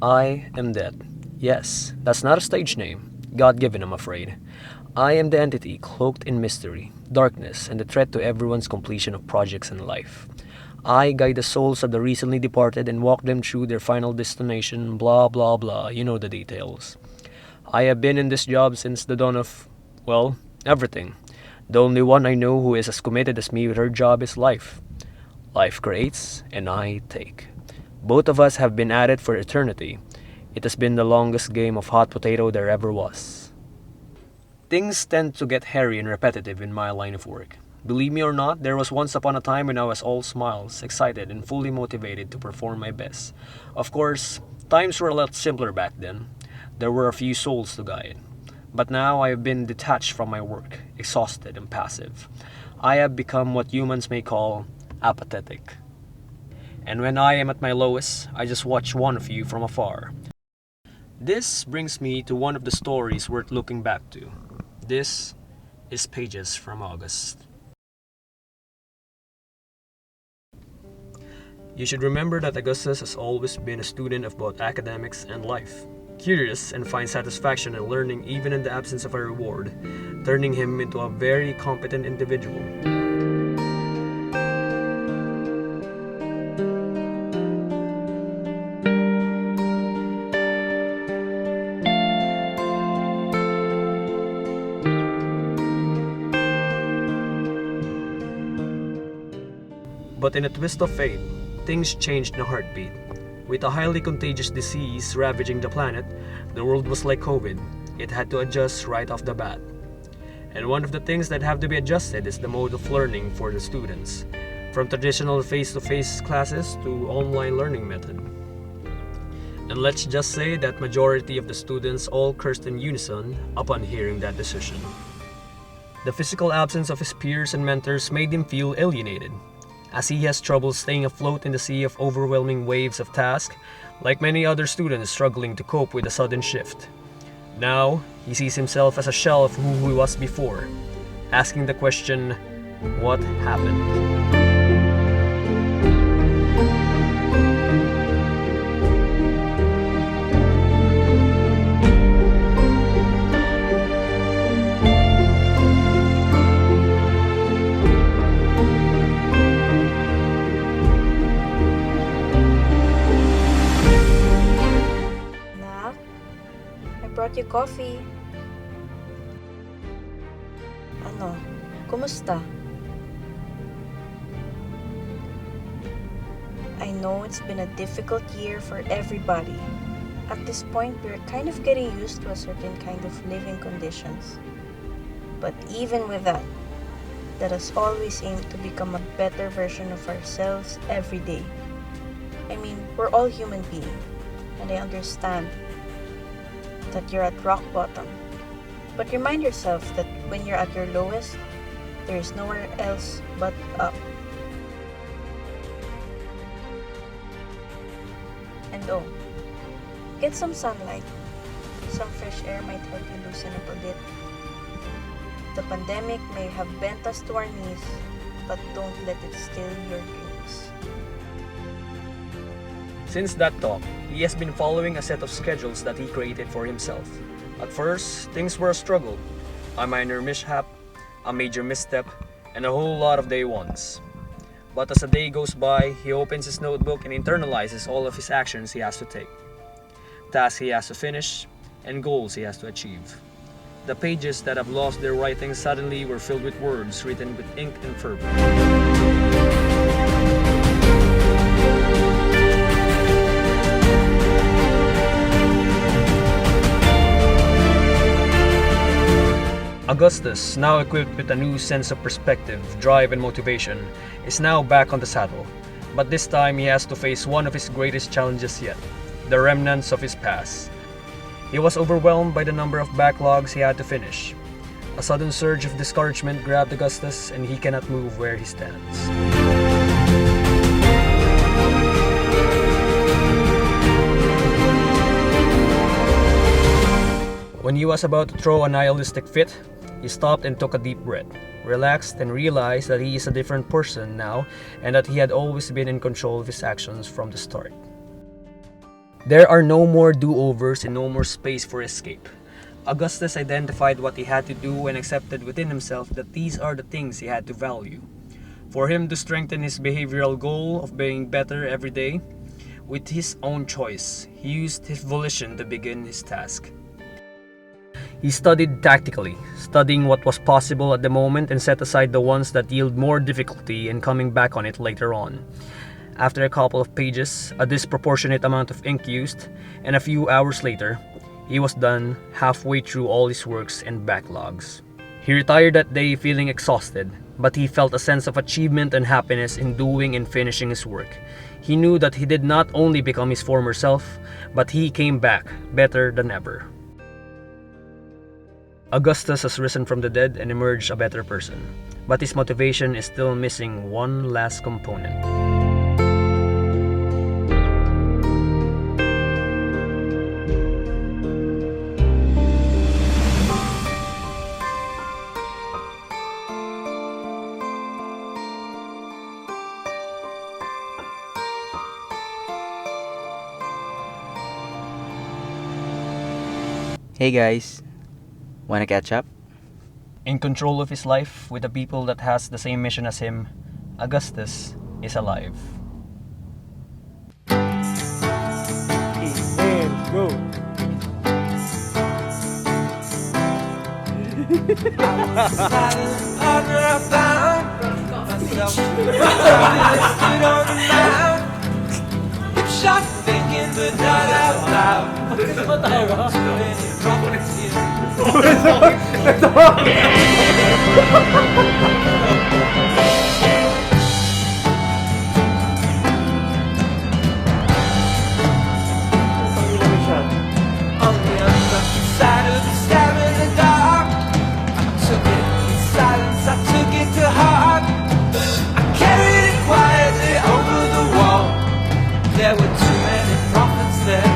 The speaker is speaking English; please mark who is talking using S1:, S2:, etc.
S1: I am dead. Yes, that's not a stage name. God given, I'm afraid. I am the entity cloaked in mystery, darkness, and the threat to everyone's completion of projects in life. I guide the souls of the recently departed and walk them through their final destination, blah blah blah, you know the details. I have been in this job since the dawn of, well, everything. The only one I know who is as committed as me with her job is life. Life creates, and I take. Both of us have been at it for eternity. It has been the longest game of hot potato there ever was. Things tend to get hairy and repetitive in my line of work. Believe me or not, there was once upon a time when I was all smiles, excited, and fully motivated to perform my best. Of course, times were a lot simpler back then. There were a few souls to guide. But now I have been detached from my work, exhausted and passive. I have become what humans may call apathetic. And when I am at my lowest, I just watch one of you from afar. This brings me to one of the stories worth looking back to. This is Pages from August. You should remember that Augustus has always been a student of both academics and life. Curious and finds satisfaction in learning even in the absence of a reward, turning him into a very competent individual. But in a twist of fate, things changed in a heartbeat. With a highly contagious disease ravaging the planet, the world was like COVID. It had to adjust right off the bat. And one of the things that have to be adjusted is the mode of learning for the students, from traditional face-to-face classes to online learning method. And let's just say that majority of the students all cursed in unison upon hearing that decision. The physical absence of his peers and mentors made him feel alienated, as he has trouble staying afloat in the sea of overwhelming waves of tasks, like many other students struggling to cope with the sudden shift. Now, he sees himself as a shell of who he was before, asking the question, what happened?
S2: Nak, I brought you coffee. Ano, kumusta? I know it's been a difficult year for everybody. At this point, we're kind of getting used to a certain kind of living conditions. But even with that, let us always aim to become a better version of ourselves every day. I mean, we're all human beings, and I understand that you're at rock bottom. But remind yourself that when you're at your lowest, there is nowhere else but up. And oh, get some sunlight. Some fresh air might help you loosen up a bit. The pandemic may have bent us to our knees, but don't let it steal your dreams.
S1: Since that talk, he has been following a set of schedules that he created for himself. At first, things were a struggle. A minor mishap, a major misstep, and a whole lot of day ones. But as a day goes by, he opens his notebook and internalizes all of his actions he has to take, tasks he has to finish, and goals he has to achieve. The pages that have lost their writing suddenly were filled with words written with ink and fervor. Augustus, now equipped with a new sense of perspective, drive, and motivation, is now back on the saddle. But this time he has to face one of his greatest challenges yet, the remnants of his past. He was overwhelmed by the number of backlogs he had to finish. A sudden surge of discouragement grabbed Augustus, and he cannot move where he stands. When he was about to throw a nihilistic fit, he stopped and took a deep breath, relaxed, and realized that he is a different person now and that he had always been in control of his actions from the start. There are no more do-overs and no more space for escape. Augustus identified what he had to do and accepted within himself that these are the things he had to value. For him to strengthen his behavioral goal of being better every day, with his own choice, he used his volition to begin his task. He studied tactically, studying what was possible at the moment and set aside the ones that yield more difficulty and coming back on it later on. After a couple of pages, a disproportionate amount of ink used, and a few hours later, he was done halfway through all his works and backlogs. He retired that day feeling exhausted, but he felt a sense of achievement and happiness in doing and finishing his work. He knew that he did not only become his former self, but he came back better than ever. Augustus has risen from the dead and emerged a better person, but his motivation is still missing one last component.
S3: Hey guys, wanna catch up?
S1: In control of his life with a people that has the same mission as him, Augustus is alive.
S4: And go.
S5: Shot thinking but not out loud. Too many problems here. On the other side of the stab in the dark, I took it in silence, I took it to heart. I carried it quietly over the wall. There were too many prophets there.